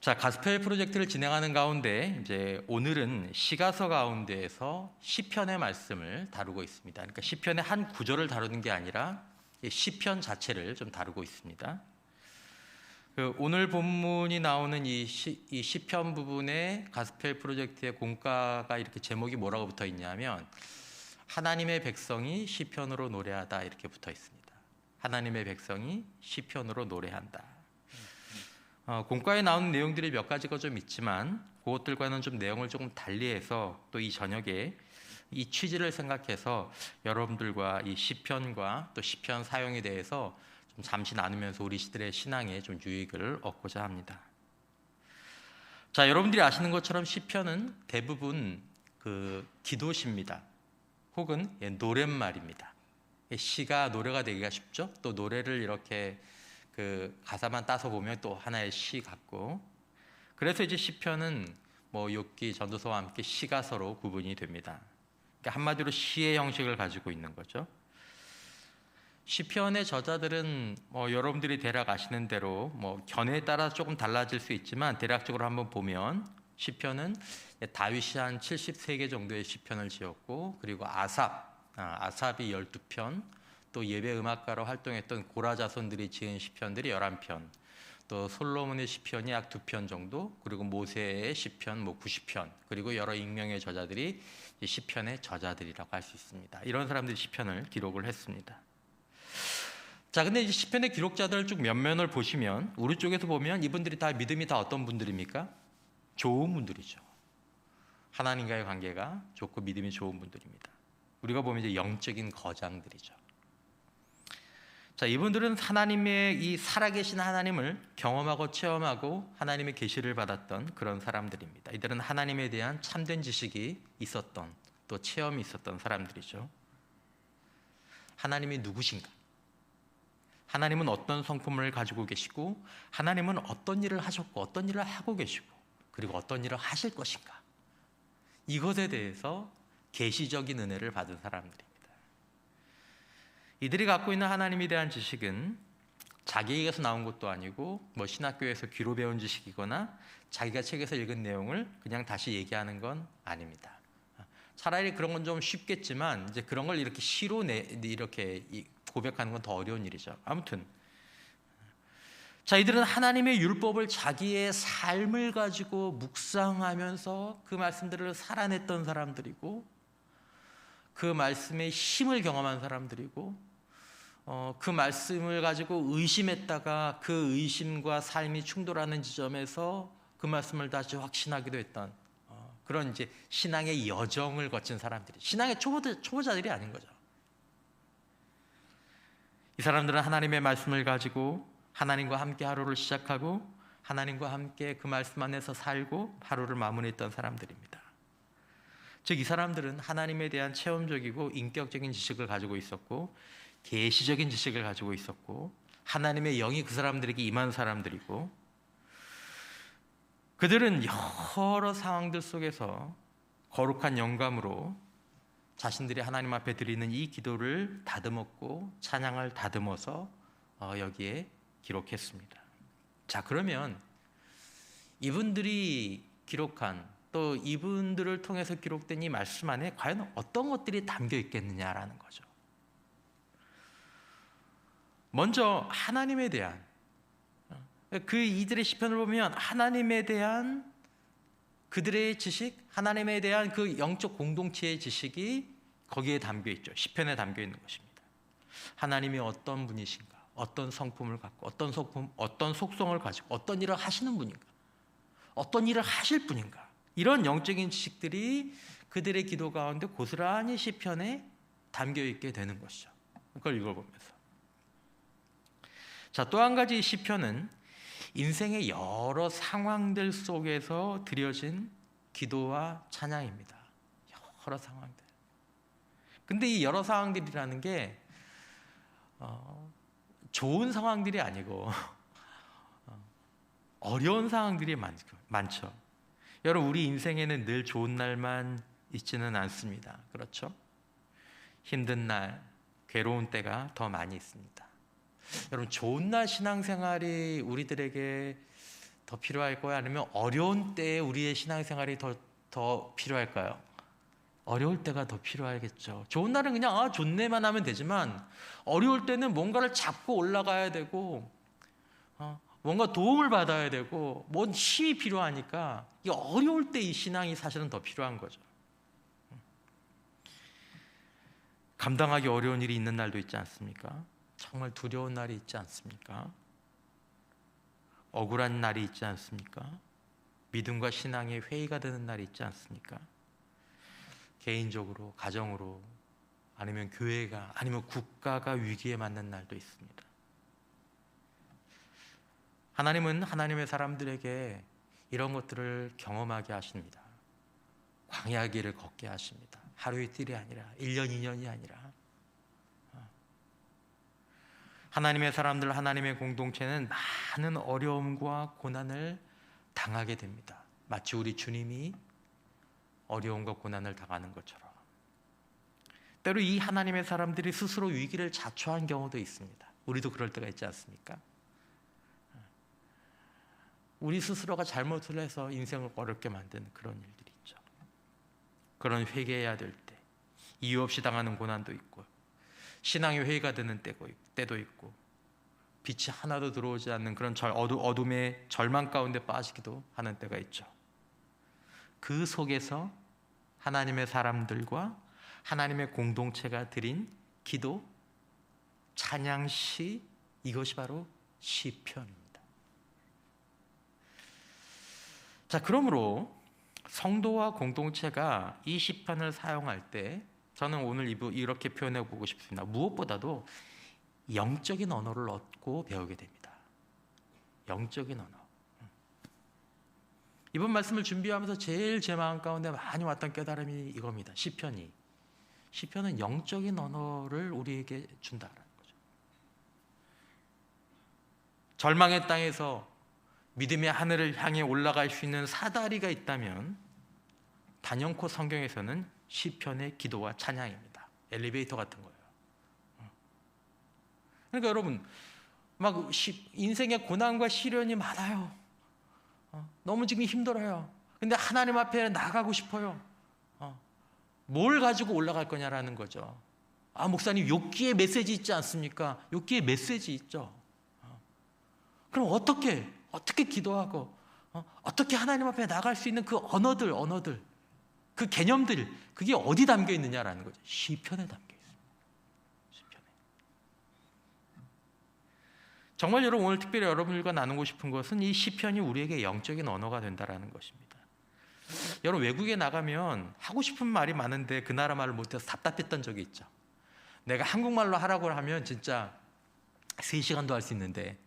자, 가스펠 프로젝트를 진행하는 가운데 이제 오늘은 시가서 가운데에서 시편의 말씀을 다루고 있습니다. 그러니까 시편의 한 구절을 다루는 게 아니라 시편 자체를 좀 다루고 있습니다. 오늘 본문이 나오는 이 시편 부분에 가스펠 프로젝트의 공과가 이렇게 제목이 뭐라고 붙어 있냐면 하나님의 백성이 시편으로 노래하다 이렇게 붙어 있습니다. 하나님의 백성이 시편으로 노래한다. 공과에 나오는 내용들이 몇 가지가 좀 있지만 그것들과는 좀 내용을 조금 달리해서 또 이 저녁에 이 취지를 생각해서 여러분들과 이 시편과 또 시편 사용에 대해서 좀 잠시 나누면서 우리 시들의 신앙에 좀 유익을 얻고자 합니다. 자, 여러분들이 아시는 것처럼 시편은 대부분 기도시입니다. 혹은 노랫말입니다. 시가 노래가 되기가 쉽죠. 또 노래를 이렇게 가사만 따서 보면 또 하나의 시 같고, 그래서 이제 시편은 욥기, 전도서와 함께 시가서로 구분이 됩니다. 그러니까 한마디로 시의 형식을 가지고 있는 거죠. 시편의 저자들은 여러분들이 대략 아시는 대로 견해에 따라 조금 달라질 수 있지만 대략적으로 한번 보면 시편은 다윗이 한 73개 정도의 시편을 지었고, 그리고 아삽이 12편, 또 예배 음악가로 활동했던 고라 자손들이 지은 시편들이 11편, 또 솔로몬의 시편이 약 2편 정도, 그리고 모세의 시편 90편, 그리고 여러 익명의 저자들이 시편의 저자들이라고 할 수 있습니다. 이런 사람들이 시편을 기록을 했습니다. 자, 근데 이제 시편의 기록자들을 쭉 면면을 보시면 우리 쪽에서 보면 이분들이 다 믿음이 다 어떤 분들입니까? 좋은 분들이죠. 하나님과의 관계가 좋고 믿음이 좋은 분들입니다. 우리가 보면 이제 영적인 거장들이죠. 자, 이분들은 하나님의 이 살아계신 하나님을 경험하고 체험하고 하나님의 계시를 받았던 그런 사람들입니다. 이들은 하나님에 대한 참된 지식이 있었던, 또 체험이 있었던 사람들이죠. 하나님이 누구신가? 하나님은 어떤 성품을 가지고 계시고, 하나님은 어떤 일을 하셨고 어떤 일을 하고 계시고, 그리고 어떤 일을 하실 것인가? 이것에 대해서 계시적인 은혜를 받은 사람들입니다. 이들이 갖고 있는 하나님에 대한 지식은 자기에게서 나온 것도 아니고 신학교에서 귀로 배운 지식이거나 자기가 책에서 읽은 내용을 그냥 다시 얘기하는 건 아닙니다. 차라리 그런 건 좀 쉽겠지만 이제 그런 걸 이렇게 시로 이렇게 고백하는 건 더 어려운 일이죠. 아무튼 자, 이들은 하나님의 율법을 자기의 삶을 가지고 묵상하면서 그 말씀들을 살아냈던 사람들이고, 그 말씀의 힘을 경험한 사람들이고, 그 말씀을 가지고 의심했다가 그 의심과 삶이 충돌하는 지점에서 그 말씀을 다시 확신하기도 했던 그런 이제 신앙의 여정을 거친 사람들이, 신앙의 초보자들이 아닌 거죠. 이 사람들은 하나님의 말씀을 가지고 하나님과 함께 하루를 시작하고 하나님과 함께 그 말씀 안에서 살고 하루를 마무리했던 사람들입니다. 즉, 이 사람들은 하나님에 대한 체험적이고 인격적인 지식을 가지고 있었고, 계시적인 지식을 가지고 있었고, 하나님의 영이 그 사람들에게 임한 사람들이고, 그들은 여러 상황들 속에서 거룩한 영감으로 자신들이 하나님 앞에 드리는 이 기도를 다듬었고 찬양을 다듬어서 여기에 기록했습니다. 자, 그러면 이분들이 기록한, 또 이분들을 통해서 기록된 이 말씀 안에 과연 어떤 것들이 담겨 있겠느냐라는 거죠. 먼저 하나님에 대한, 이들의 시편을 보면 하나님에 대한 그들의 지식, 하나님에 대한 그 영적 공동체의 지식이 거기에 담겨 있죠. 시편에 담겨 있는 것입니다. 하나님이 어떤 분이신가, 어떤 성품을 갖고, 어떤 속성을 가지고, 어떤 일을 하시는 분인가, 어떤 일을 하실 분인가, 이런 영적인 지식들이 그들의 기도 가운데 고스란히 시편에 담겨 있게 되는 것이죠. 그걸 읽어보면서. 자, 또 한 가지 시편은 인생의 여러 상황들 속에서 드려진 기도와 찬양입니다. 여러 상황들. 근데 이 여러 상황들이라는 게 좋은 상황들이 아니고 어려운 상황들이 많죠. 여러분, 우리 인생에는 늘 좋은 날만 있지는 않습니다. 그렇죠? 힘든 날, 괴로운 때가 더 많이 있습니다. 여러분, 좋은 날 신앙생활이 우리들에게 더 필요할까요? 아니면 어려운 때에 우리의 신앙생활이 더 필요할까요? 어려울 때가 더 필요하겠죠. 좋은 날은 그냥 좋네만 하면 되지만 어려울 때는 뭔가를 잡고 올라가야 되고 뭔가 도움을 받아야 되고 뭔 힘이 필요하니까 이 어려울 때 이 신앙이 사실은 더 필요한 거죠. 감당하기 어려운 일이 있는 날도 있지 않습니까? 정말 두려운 날이 있지 않습니까? 억울한 날이 있지 않습니까? 믿음과 신앙의 회의가 되는 날이 있지 않습니까? 개인적으로, 가정으로, 아니면 교회가, 아니면 국가가 위기에 맞는 날도 있습니다. 하나님은 하나님의 사람들에게 이런 것들을 경험하게 하십니다. 광야 길을 걷게 하십니다. 하루 이틀이 아니라 1년, 2년이 아니라 하나님의 사람들, 하나님의 공동체는 많은 어려움과 고난을 당하게 됩니다. 마치 우리 주님이 어려움과 고난을 당하는 것처럼. 때로 이 하나님의 사람들이 스스로 위기를 자초한 경우도 있습니다. 우리도 그럴 때가 있지 않습니까? 우리 스스로가 잘못을 해서 인생을 어렵게 만드는 그런 일들이 있죠. 그런 회개해야 될 때, 이유 없이 당하는 고난도 있고, 신앙의 회의가 되는 때도 있고, 빛이 하나도 들어오지 않는 그런 어둠의 절망 가운데 빠지기도 하는 때가 있죠. 그 속에서 하나님의 사람들과 하나님의 공동체가 드린 기도, 찬양시, 이것이 바로 시편입니다. 자, 그러므로 성도와 공동체가 이 시편을 사용할 때 저는 오늘 이렇게 표현해 보고 싶습니다. 무엇보다도 영적인 언어를 얻고 배우게 됩니다. 영적인 언어. 이번 말씀을 준비하면서 제일 제 마음 가운데 많이 왔던 깨달음이 이겁니다. 시편은 영적인 언어를 우리에게 준다라는 거죠. 절망의 땅에서 믿음의 하늘을 향해 올라갈 수 있는 사다리가 있다면 단연코 성경에서는 시편의 기도와 찬양입니다. 엘리베이터 같은 거예요. 그러니까 여러분, 막 인생의 고난과 시련이 많아요. 너무 지금 힘들어요. 근데 하나님 앞에 나가고 싶어요. 뭘 가지고 올라갈 거냐라는 거죠. 목사님, 욥기에 메시지 있지 않습니까? 욥기에 메시지 있죠. 그럼 어떻게 기도하고 어떻게 하나님 앞에 나갈 수 있는 그 언어들, 그 개념들, 그게 어디 담겨 있느냐라는 거죠. 시편에 담겨 있습니다. 시편에. 정말 여러분, 오늘 특별히 여러분들과 나누고 싶은 것은 이 시편이 우리에게 영적인 언어가 된다라는 것입니다. 여러분, 외국에 나가면 하고 싶은 말이 많은데 그 나라 말을 못해서 답답했던 적이 있죠. 내가 한국말로 하라고 하면 진짜 3시간도 할 수 있는데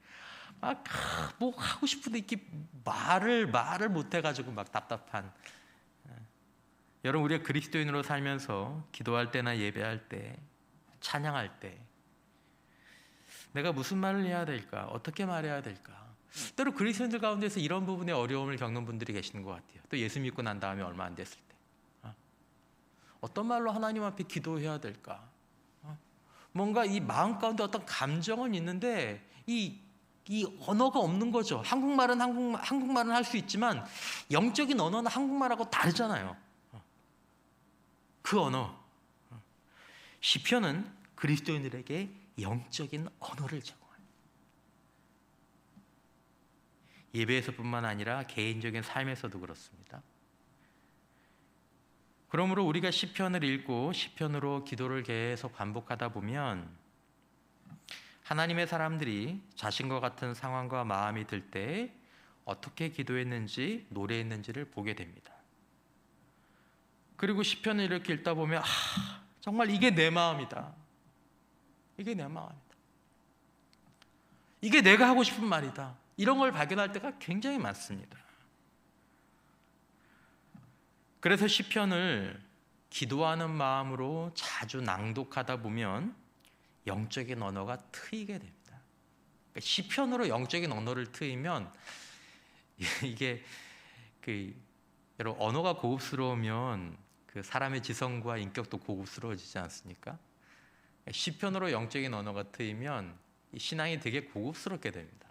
뭐 하고 싶은데 이렇게 말을 못해가지고 막 답답한. 여러분, 우리가 그리스도인으로 살면서 기도할 때나 예배할 때, 찬양할 때 내가 무슨 말을 해야 될까? 어떻게 말해야 될까? 때로 그리스도인들 가운데서 이런 부분에 어려움을 겪는 분들이 계시는 것 같아요. 또 예수 믿고 난 다음에 얼마 안 됐을 때 어떤 말로 하나님 앞에 기도해야 될까? 뭔가 이 마음 가운데 어떤 감정은 있는데 이 언어가 없는 거죠. 한국말은 할 수 있지만 영적인 언어는 한국말하고 다르잖아요. 그 언어. 시편은 그리스도인들에게 영적인 언어를 제공합니다. 예배에서뿐만 아니라 개인적인 삶에서도 그렇습니다. 그러므로 우리가 시편을 읽고 시편으로 기도를 계속 반복하다 보면 하나님의 사람들이 자신과 같은 상황과 마음이 들 때 어떻게 기도했는지, 노래했는지를 보게 됩니다. 그리고 시편을 이렇게 읽다 보면 정말 이게 내 마음이다. 이게 내 마음이다. 이게 내가 하고 싶은 말이다. 이런 걸 발견할 때가 굉장히 많습니다. 그래서 시편을 기도하는 마음으로 자주 낭독하다 보면 영적인 언어가 트이게 됩니다. 그러니까 시편으로 영적인 언어를 트이면 이게 여러분, 언어가 고급스러우면 그 사람의 지성과 인격도 고급스러워지지 않습니까? 시편으로 영적인 언어가 트이면 이 신앙이 되게 고급스럽게 됩니다.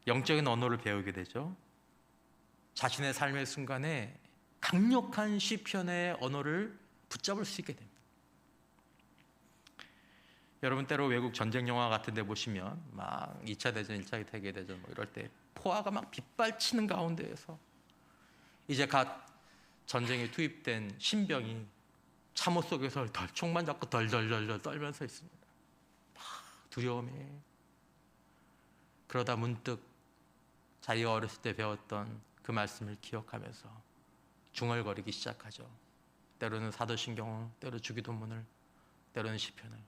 영적인 언어를 배우게 되죠. 자신의 삶의 순간에 강력한 시편의 언어를 붙잡을 수 있게 됩니다. 여러분 때로 외국 전쟁 영화 같은 데 보시면 막 2차 대전, 1차 세계대전 뭐 이럴 때 포화가 막 빗발치는 가운데에서 이제 갓 전쟁에 투입된 신병이 참호 속에서 총만 잡고 덜덜덜 떨면서 있습니다. 막 두려움에. 그러다 문득 자기가 어렸을 때 배웠던 그 말씀을 기억하면서 중얼거리기 시작하죠. 때로는 사도신경을, 때로 주기도문을, 때로는 시편을.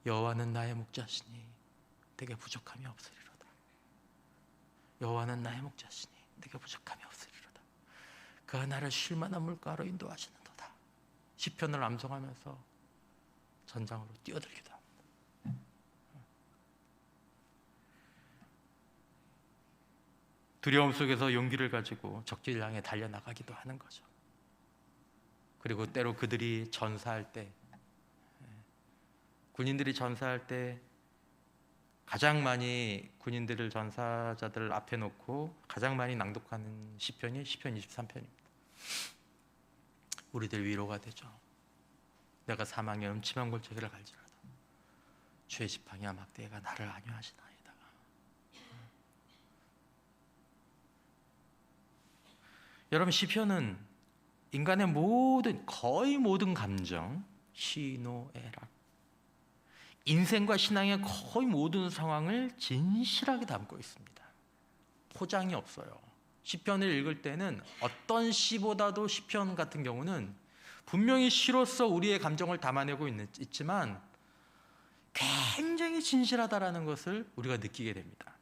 여호와는 나의 목자시니 내게 부족함이 없으리로다. 여호와는 나의 목자시니 내게 부족함이 없으리로다. 그가 나를 쉴 만한 물가로 인도하시는도다. 시편을 암송하면서 전장으로 뛰어들기도 합니다. 두려움 속에서 용기를 가지고 적지를 향해 달려나가기도 하는 거죠. 그리고 때로 그들이 전사할 때, 군인들이 전사할 때 가장 많이 군인들을, 전사자들을 앞에 놓고 가장 많이 낭독하는 시편이 시편 23편입니다. 우리들 위로가 되죠. 내가 사망의 음침한 골짜기를 갈지라도 주의 지팡이와 막대기가 나를 안위하시나이다. 여러분, 시편은 인간의 거의 모든 감정, 시노애락, 인생과 신앙의 거의 모든 상황을 진실하게 담고 있습니다. 포장이 없어요. 시편을 읽을 때는 어떤 시보다도 시편 같은 경우는 분명히 시로서 우리의 감정을 담아내고 있지만 굉장히 진실하다라는 것을 우리가 느끼게 됩니다.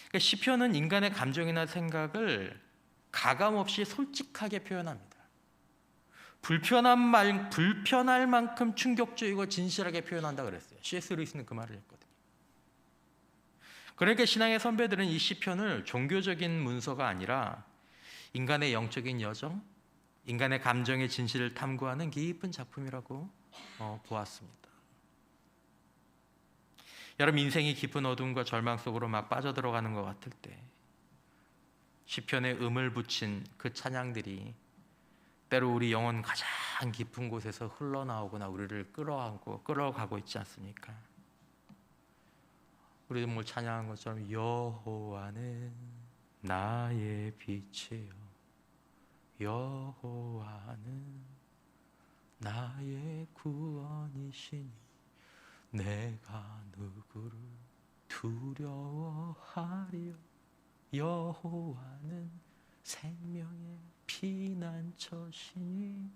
그러니까 시편은 인간의 감정이나 생각을 가감없이 솔직하게 표현합니다. 불편할 만큼 충격적이고 진실하게 표현한다 그랬어요. C.S. 루이스는 그 말을 했거든요. 그러니까 신앙의 선배들은 이 시편을 종교적인 문서가 아니라 인간의 영적인 여정, 인간의 감정의 진실을 탐구하는 깊은 작품이라고 보았습니다. 여러분, 인생이 깊은 어둠과 절망 속으로 막 빠져들어가는 것 같을 때 시편에 음을 붙인 그 찬양들이 때로 우리 영혼 가장 깊은 곳에서 흘러나오거나 우리를 끌어가고 있지 않습니까? 우리도 뭘 찬양한 것처럼 여호와는 나의 빛이요 여호와는 나의 구원이시니 내가 누구를 두려워하리요. 여호와는 생명의 피난처시니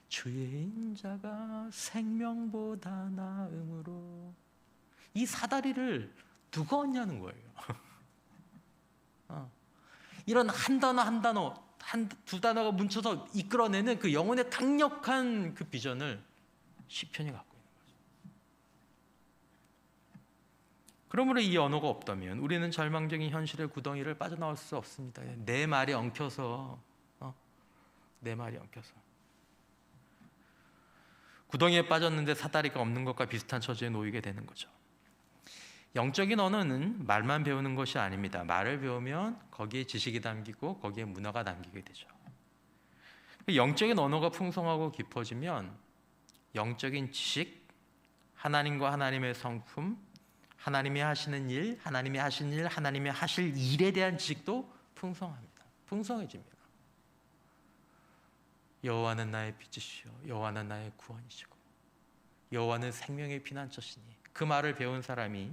주의 인자가 생명보다 나음으로. 이 사다리를 누가 얻냐는 거예요. 이런 한 단어, 두 단어가 뭉쳐서 이끌어내는 그 영혼의 강력한 그 비전을 시편이 갖고 있는 거죠. 그러므로 이 언어가 없다면 우리는 절망적인 현실의 구덩이를 빠져나올 수 없습니다. 내 말이 엉켜서 구덩이에 빠졌는데 사다리가 없는 것과 비슷한 처지에 놓이게 되는 거죠. 영적인 언어는 말만 배우는 것이 아닙니다. 말을 배우면 거기에 지식이 담기고 거기에 문화가 담기게 되죠. 영적인 언어가 풍성하고 깊어지면 영적인 지식, 하나님과 하나님의 성품, 하나님이 하시는 일, 하나님이 하신 일, 하나님이 하실 일에 대한 지식도 풍성해집니다. 여호와는 나의 빛이시요 여호와는 나의 구원이시고 여호와는 생명의 피난처시니. 그 말을 배운 사람이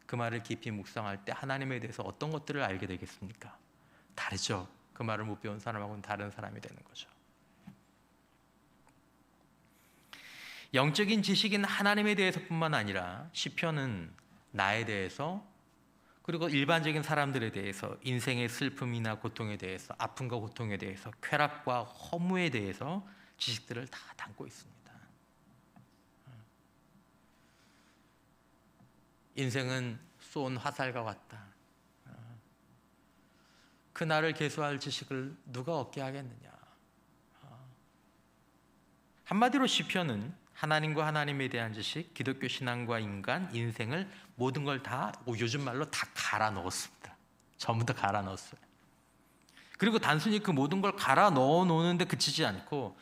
그 말을 깊이 묵상할 때 하나님에 대해서 어떤 것들을 알게 되겠습니까? 다르죠. 그 말을 못 배운 사람하고는 다른 사람이 되는 거죠. 영적인 지식인 하나님에 대해서뿐만 아니라 시편은 나에 대해서, 그리고 일반적인 사람들에 대해서, 인생의 슬픔이나 고통에 대해서, 아픔과 고통에 대해서, 쾌락과 허무에 대해서 지식들을 다 담고 있습니다. 인생은 쏜 화살과 같다. 그 나를 계수할 지식을 누가 얻게 하겠느냐. 한마디로 시편은 하나님과 하나님에 대한 지식, 기독교 신앙과 인간, 인생을 모든 걸 다 요즘 말로 다 갈아 넣었습니다. 전부 다 갈아 넣었어요. 그리고 단순히 그 모든 걸 갈아 넣어 놓는데 그치지 않고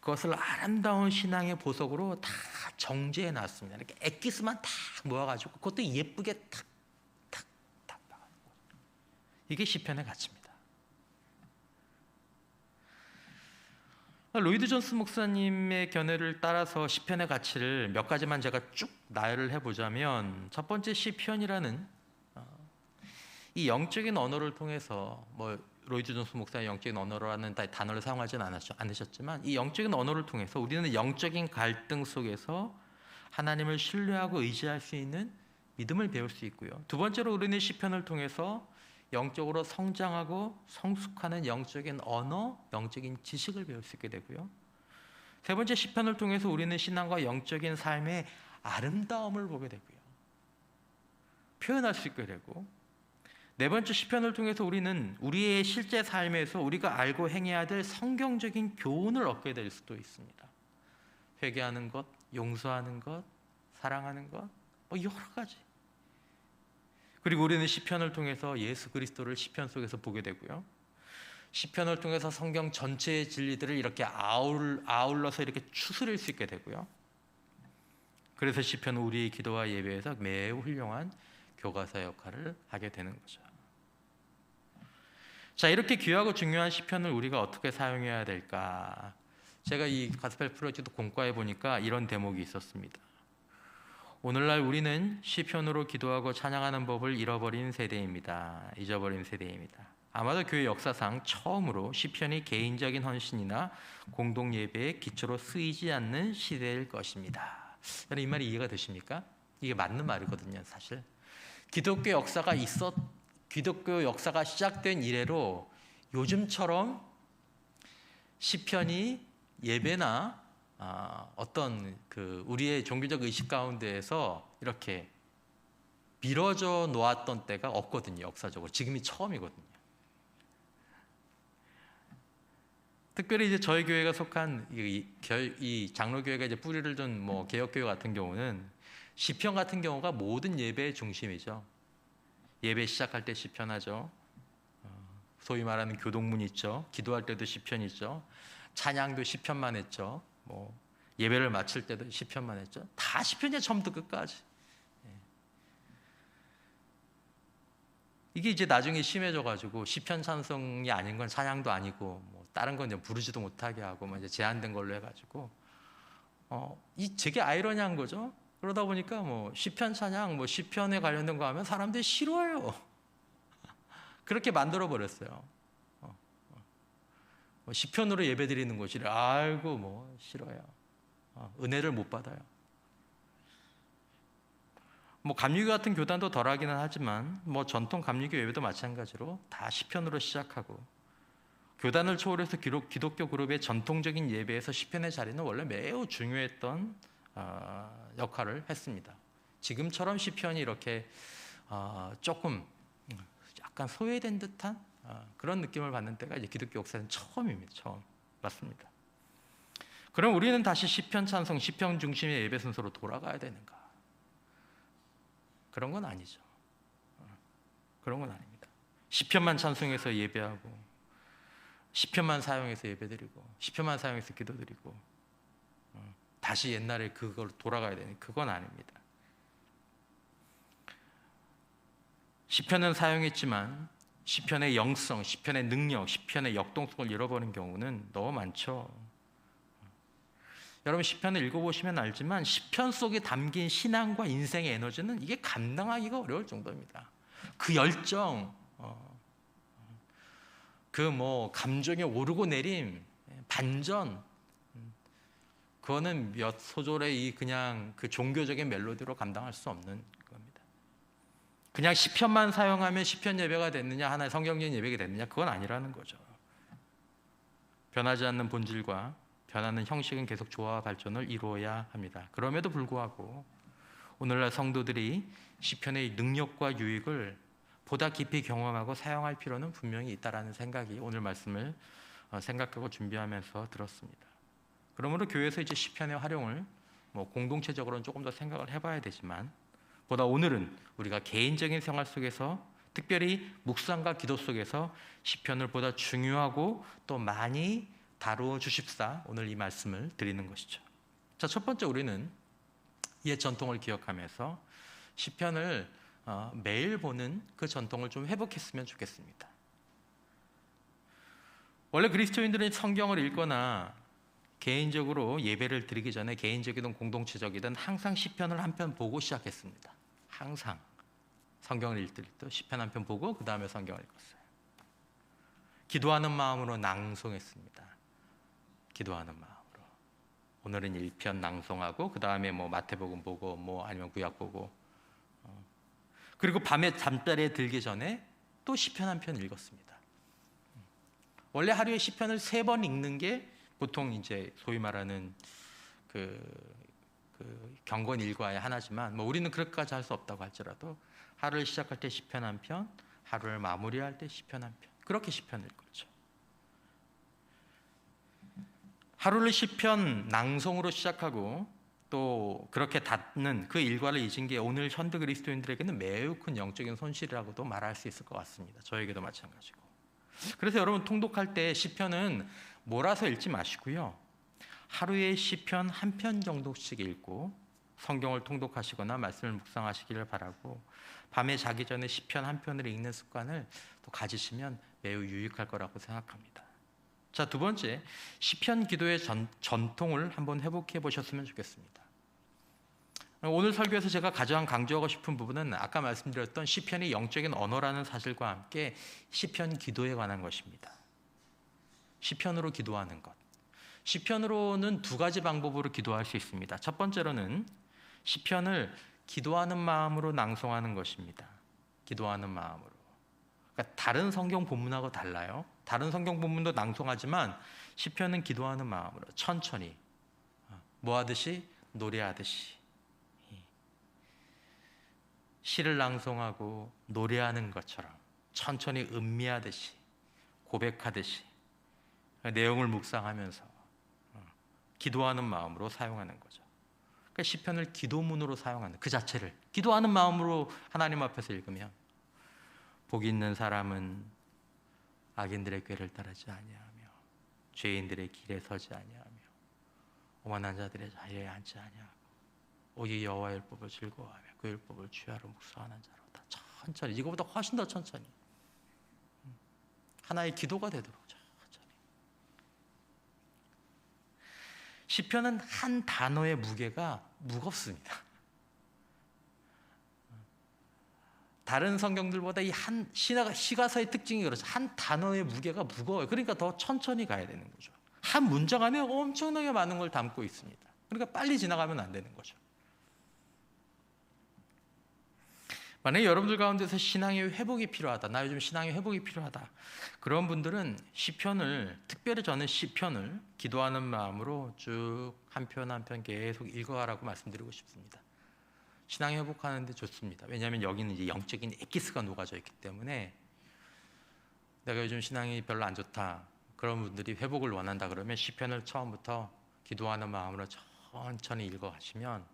그것을 아름다운 신앙의 보석으로 다 정제해 놨습니다. 이렇게 엑기스만 다 모아가지고 그것도 예쁘게 탁탁탁 박아놓고. 이게 시편의 가치입니다. 로이드 존스 목사님의 견해를 따라서 시편의 가치를 몇 가지만 제가 쭉 나열을 해보자면, 첫 번째, 시편이라는 이 영적인 언어를 통해서, 뭐 로이드 존스 목사의 영적인 언어라는 단어를 사용하지는 않으셨지만, 이 영적인 언어를 통해서 우리는 영적인 갈등 속에서 하나님을 신뢰하고 의지할 수 있는 믿음을 배울 수 있고요. 두 번째로, 우리는 시편을 통해서 영적으로 성장하고 성숙하는 영적인 언어, 영적인 지식을 배울 수 있게 되고요. 세 번째, 시편을 통해서 우리는 신앙과 영적인 삶의 아름다움을 보게 되고요. 표현할 수 있게 되고, 네 번째, 시편을 통해서 우리는 우리의 실제 삶에서 우리가 알고 행해야 될 성경적인 교훈을 얻게 될 수도 있습니다. 회개하는 것, 용서하는 것, 사랑하는 것, 뭐 여러 가지. 그리고 우리는 시편을 통해서 예수 그리스도를 시편 속에서 보게 되고요. 시편을 통해서 성경 전체의 진리들을 이렇게 아울러서 이렇게 추스릴 수 있게 되고요. 그래서 시편은 우리의 기도와 예배에서 매우 훌륭한 교과서 역할을 하게 되는 거죠. 자, 이렇게 귀하고 중요한 시편을 우리가 어떻게 사용해야 될까? 제가 이 가스펠 프로젝트 공과에 보니까 이런 대목이 있었습니다. 오늘날 우리는 시편으로 기도하고 찬양하는 법을 잃어버린 세대입니다. 잊어버린 세대입니다. 아마도 교회 역사상 처음으로 시편이 개인적인 헌신이나 공동 예배의 기초로 쓰이지 않는 시대일 것입니다. 여러분, 이 말이 이해가 되십니까? 이게 맞는 말이거든요, 사실. 기독교 역사가 시작된 이래로 요즘처럼 시편이 예배나 어떤 우리의 종교적 의식 가운데에서 이렇게 미뤄져 놓았던 때가 없거든요. 역사적으로 지금이 처음이거든요. 특별히 이제 저희 교회가 속한 이 장로교회가 이제 뿌리를 둔 뭐 개혁교회 같은 경우는 시편 같은 경우가 모든 예배의 중심이죠. 예배 시작할 때 시편하죠. 소위 말하는 교동문 있죠. 기도할 때도 시편 있죠. 찬양도 시편만 했죠. 뭐 예배를 마칠 때도 시편만 했죠. 다 시편이야, 처음부터 끝까지. 이게 이제 나중에 심해져가지고 시편 찬송이 아닌 건 찬양도 아니고 뭐 다른 건 이제 부르지도 못하게 하고 뭐 이제 제한된 걸로 해가지고 이 되게 아이러니한 거죠. 그러다 보니까 뭐 시편 찬양, 뭐 시편에 관련된 거 하면 사람들이 싫어해요. 그렇게 만들어 버렸어요. 시편으로 예배드리는 곳이래. 아이고 뭐 싫어요. 은혜를 못 받아요. 뭐 감리교 같은 교단도 덜하기는 하지만 뭐 전통 감리교 예배도 마찬가지로 다 시편으로 시작하고, 교단을 초월해서 기독교 그룹의 전통적인 예배에서 시편의 자리는 원래 매우 중요했던 역할을 했습니다. 지금처럼 시편이 이렇게 조금 약간 소외된 듯한 그런 느낌을 받는 때가 이제 기독교 역사는 처음입니다. 처음. 맞습니다. 그럼 우리는 다시 시편 찬송, 시편 중심의 예배 순서로 돌아가야 되는가? 그런 건 아니죠. 그런 건 아닙니다. 시편만 찬송해서 예배하고, 시편만 사용해서 예배드리고, 시편만 사용해서 기도드리고, 다시 옛날에 그걸 돌아가야 되는, 그건 아닙니다. 시편은 사용했지만 시편의 영성, 시편의 능력, 시편의 역동성을 잃어버린 경우는 너무 많죠. 여러분, 시편을 읽어보시면 알지만 시편 속에 담긴 신앙과 인생의 에너지는 이게 감당하기가 어려울 정도입니다. 그 열정, 그 뭐 감정의 오르고 내림, 반전, 그거는 몇 소절의 그냥 그 종교적인 멜로디로 감당할 수 없는 겁니다. 그냥 시편만 사용하면 시편 예배가 됐느냐, 하나의 성경적인 예배가 됐느냐, 그건 아니라는 거죠. 변하지 않는 본질과 변하는 형식은 계속 조화와 발전을 이루어야 합니다. 그럼에도 불구하고 오늘날 성도들이 시편의 능력과 유익을 보다 깊이 경험하고 사용할 필요는 분명히 있다라는 생각이 오늘 말씀을 생각하고 준비하면서 들었습니다. 그러므로 교회에서 이제 시편의 활용을 뭐 공동체적으로는 조금 더 생각을 해봐야 되지만, 보다 오늘은 우리가 개인적인 생활 속에서 특별히 묵상과 기도 속에서 시편을 보다 중요하고 또 많이 다루어 주십사 오늘 이 말씀을 드리는 것이죠. 자, 첫 번째 우리는 옛 전통을 기억하면서 시편을 매일 보는 그 전통을 좀 회복했으면 좋겠습니다. 원래 그리스도인들은 성경을 읽거나 개인적으로 예배를 드리기 전에 개인적이든 공동체적이든 항상 시편을 한 편 보고 시작했습니다. 항상 성경을 읽을 때 시편 한 편 보고 그 다음에 성경을 읽었어요. 기도하는 마음으로 낭송했습니다. 기도하는 마음으로. 오늘은 1편 낭송하고 그 다음에 뭐 마태복음 보고 뭐 아니면 구약 보고 그리고 밤에 잠자리에 들기 전에 또 시편 한 편 읽었습니다. 원래 하루에 시편을 3번 읽는 게 보통 이제 소위 말하는 그 경건 일과의 하나지만 뭐 우리는 그렇게까지 할 수 없다고 할지라도 하루를 시작할 때 시편 한 편, 하루를 마무리할 때 시편 한 편, 그렇게 시편을 읽었죠. 하루를 시편 낭송으로 시작하고 또 그렇게 닫는 그 일과를 잊은 게 오늘 현대 그리스도인들에게는 매우 큰 영적인 손실이라고도 말할 수 있을 것 같습니다. 저에게도 마찬가지고. 그래서 여러분 통독할 때 시편은 몰아서 읽지 마시고요. 하루에 시편 한 편 정도씩 읽고 성경을 통독하시거나 말씀을 묵상하시기를 바라고 밤에 자기 전에 시편 한 편을 읽는 습관을 또 가지시면 매우 유익할 거라고 생각합니다. 자, 두 번째, 시편 기도의 전통을 한번 회복해 보셨으면 좋겠습니다. 오늘 설교에서 제가 가장 강조하고 싶은 부분은 아까 말씀드렸던 시편이 영적인 언어라는 사실과 함께 시편 기도에 관한 것입니다. 시편으로 기도하는 것. 시편으로는 2가지 방법으로 기도할 수 있습니다. 첫 번째로는 시편을 기도하는 마음으로 낭송하는 것입니다. 기도하는 마음으로. 그러니까 다른 성경 본문하고 달라요. 다른 성경 본문도 낭송하지만 시편은 기도하는 마음으로 천천히 뭐 하듯이 노래하듯이 시를 낭송하고 노래하는 것처럼 천천히 음미하듯이 고백하듯이 내용을 묵상하면서 기도하는 마음으로 사용하는 거죠. 그러니까 시편을 기도문으로 사용하는 그 자체를 기도하는 마음으로 하나님 앞에서 읽으면 복 있는 사람은 악인들의 꾀를 따르지 아니하며 죄인들의 길에 서지 아니하며 오만한 자들의 자리에 앉지 아니하고 오직 여호와의 율법을 즐거워하며 그 율법을 주야로 묵상하는 자로다. 천천히 이거보다 훨씬 더 천천히 하나의 기도가 되도록 천천히. 시편은 한 단어의 무게가 무겁습니다. 다른 성경들보다 이 한 시가서의 특징이 그렇죠. 한 단어의 무게가 무거워요. 그러니까 더 천천히 가야 되는 거죠. 한 문장 안에 엄청나게 많은 걸 담고 있습니다. 그러니까 빨리 지나가면 안 되는 거죠. 만약에 여러분들 가운데서 신앙의 회복이 필요하다. 나 요즘 신앙의 회복이 필요하다. 그런 분들은 시편을 특별히 저는 시편을 기도하는 마음으로 쭉 한 편 한 편 계속 읽어가라고 말씀드리고 싶습니다. 신앙 회복하는데 좋습니다. 왜냐하면 여기는 이제 영적인 엑기스가 녹아져 있기 때문에 내가 요즘 신앙이 별로 안 좋다. 그런 분들이 회복을 원한다 그러면 시편을 처음부터 기도하는 마음으로 천천히 읽어가시면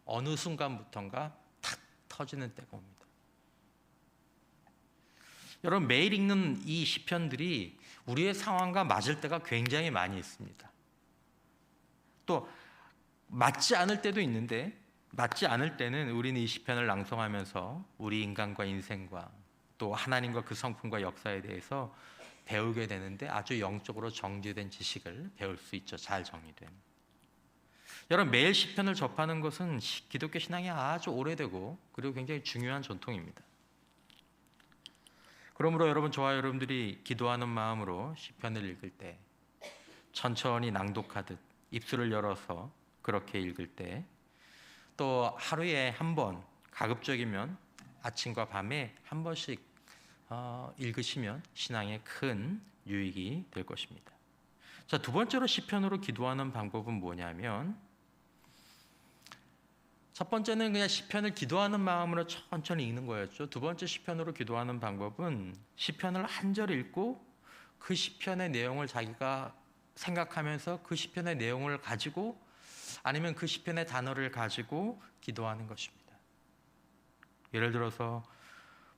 어느 순간부터인가 탁 터지는 때가 옵니다. 여러분 매일 읽는 이 시편들이 우리의 상황과 맞을 때가 굉장히 많이 있습니다. 또 맞지 않을 때도 있는데 맞지 않을 때는 우리는 이 시편을 낭송하면서 우리 인간과 인생과 또 하나님과 그 성품과 역사에 대해서 배우게 되는데 아주 영적으로 정제된 지식을 배울 수 있죠. 잘 정리된. 여러분 매일 시편을 접하는 것은 기독교 신앙이 아주 오래되고 그리고 굉장히 중요한 전통입니다. 그러므로 여러분 저와 여러분들이 기도하는 마음으로 시편을 읽을 때 천천히 낭독하듯 입술을 열어서 그렇게 읽을 때 또 하루에 한 번 가급적이면 아침과 밤에 한 번씩 읽으시면 신앙에 큰 유익이 될 것입니다. 자, 두 번째로 시편으로 기도하는 방법은 뭐냐면 첫 번째는 그냥 시편을 기도하는 마음으로 천천히 읽는 거였죠. 두 번째 시편으로 기도하는 방법은 시편을 한 절 읽고 그 시편의 내용을 자기가 생각하면서 그 시편의 내용을 가지고 아니면 그 시편의 단어를 가지고 기도하는 것입니다. 예를 들어서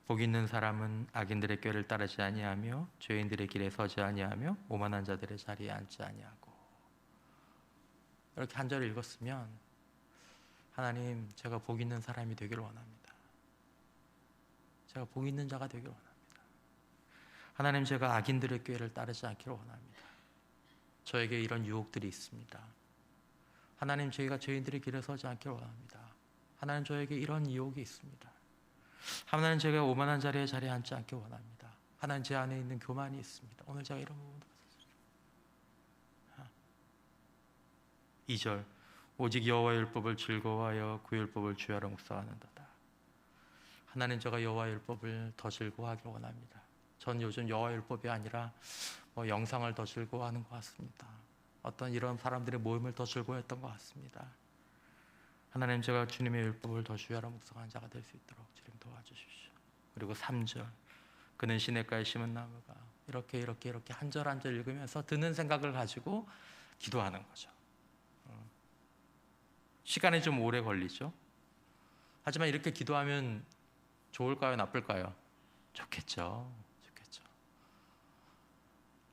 복 있는 사람은 악인들의 꾀를 따르지 아니하며 죄인들의 길에 서지 아니하며 오만한 자들의 자리에 앉지 아니하고. 이렇게 한 절을 읽었으면 하나님, 제가 복 있는 사람이 되기를 원합니다. 제가 복 있는 자가 되기를 원합니다. 하나님, 제가 악인들의 꾀를 따르지 않기를 원합니다. 저에게 이런 유혹들이 있습니다. 하나님, 저희가 죄인들의 길에 서지 않기를 원합니다. 하나님, 저에게 이런 유혹이 있습니다. 하나님, 제가 오만한 자리에 앉지 않기를 원합니다. 하나님, 제 안에 있는 교만이 있습니다. 오늘 제가 이런 부분도 2절, 오직 여호와의 율법을 즐거워하여 그 율법을 주야로 묵상하는도다. 하나님, 제가 여호와의 율법을 더 즐거워하기를 원합니다. 전 요즘 여호와의 율법이 아니라 영상을 더 즐거워하는 것 같습니다. 어떤 이런 사람들의 모임을 더 즐거워했던 것 같습니다. 하나님, 제가 주님의 율법을 더 주야로 묵상하는 자가 될 수 있도록 주님 도와주십시오. 그리고 3절, 그는 시냇가에 심은 나무가 이렇게 한 절 한 절 읽으면서 드는 생각을 가지고 기도하는 거죠. 시간이 좀 오래 걸리죠. 하지만 이렇게 기도하면 좋을까요, 나쁠까요? 좋겠죠.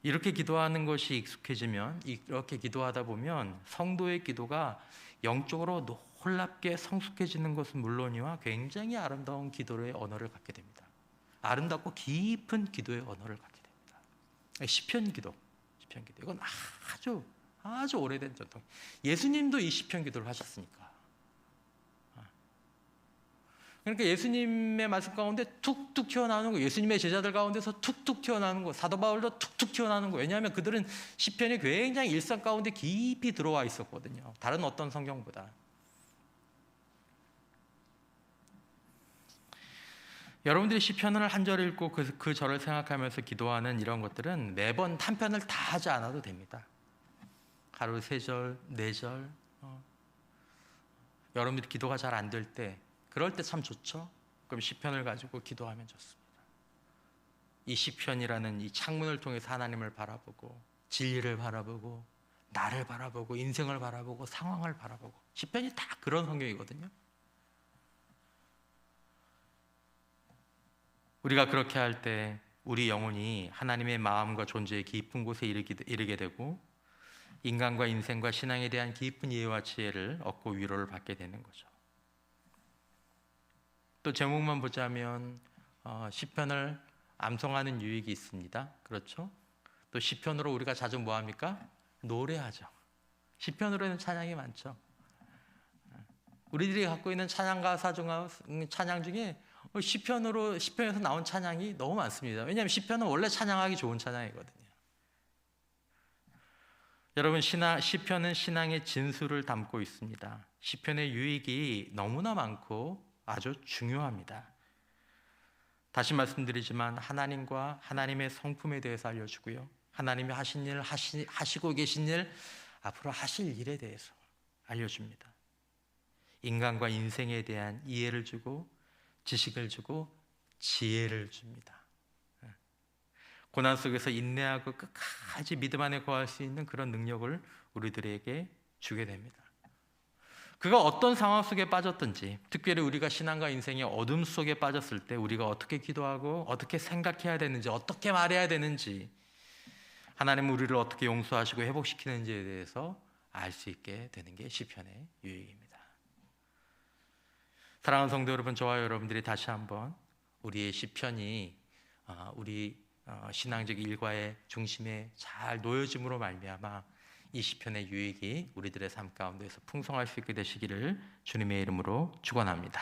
이렇게 기도하는 것이 익숙해지면, 이렇게 기도하다 보면 성도의 기도가 영적으로 놀랍게 성숙해지는 것은 물론이와 굉장히 아름다운 기도의 언어를 갖게 됩니다. 아름답고 깊은 기도의 언어를 갖게 됩니다. 시편 기도. 이건 아주 오래된 전통. 예수님도 이 시편 기도를 하셨으니까. 그러니까 예수님의 말씀 가운데 툭툭 튀어나오는 거, 예수님의 제자들 가운데서 툭툭 튀어나오는 거, 사도 바울도 툭툭 튀어나오는 거. 왜냐하면 그들은 시편이 굉장히 일상 가운데 깊이 들어와 있었거든요. 다른 어떤 성경보다. 여러분들이 시편을 한 절 읽고 그 절을 생각하면서 기도하는 이런 것들은 매번 한 편을 다 하지 않아도 됩니다. 하루 3절, 4절. 여러분들이 기도가 잘 안 될 때, 그럴 때 참 좋죠. 그럼 시편을 가지고 기도하면 좋습니다. 이 시편이라는 이 창문을 통해서 하나님을 바라보고, 진리를 바라보고, 나를 바라보고, 인생을 바라보고, 상황을 바라보고. 시편이 다 그런 성경이거든요. 우리가 그렇게 할 때 우리 영혼이 하나님의 마음과 존재의 깊은 곳에 이르게 되고, 인간과 인생과 신앙에 대한 깊은 이해와 지혜를 얻고 위로를 받게 되는 거죠. 또 제목만 보자면 시편을 암송하는 유익이 있습니다. 그렇죠? 또 시편으로 우리가 자주 뭐 합니까? 노래하죠. 시편으로는 찬양이 많죠. 우리들이 갖고 있는 찬양 가사 찬양 중에 시편에서 나온 찬양이 너무 많습니다. 왜냐하면 시편은 원래 찬양하기 좋은 찬양이거든요. 여러분, 시편은 신앙의 진수를 담고 있습니다. 시편의 유익이 너무나 많고 아주 중요합니다. 다시 말씀드리지만 하나님과 하나님의 성품에 대해서 알려주고요, 하나님이 하신 일, 하시고 계신 일, 앞으로 하실 일에 대해서 알려줍니다. 인간과 인생에 대한 이해를 주고, 지식을 주고, 지혜를 줍니다. 고난 속에서 인내하고 끝까지 믿음 안에 거할 수 있는 그런 능력을 우리들에게 주게 됩니다. 그가 어떤 상황 속에 빠졌든지, 특별히 우리가 신앙과 인생의 어둠 속에 빠졌을 때 우리가 어떻게 기도하고 어떻게 생각해야 되는지, 어떻게 말해야 되는지, 하나님은 우리를 어떻게 용서하시고 회복시키는지에 대해서 알 수 있게 되는 게 시편의 유익입니다. 사랑하는 성도 여러분, 저와 여러분들이 다시 한번 우리의 시편이 우리 신앙적 일과의 중심에 잘 놓여짐으로 말미암아 이 시편의 유익이 우리들의 삶 가운데서 풍성할 수 있게 되시기를 주님의 이름으로 축원합니다.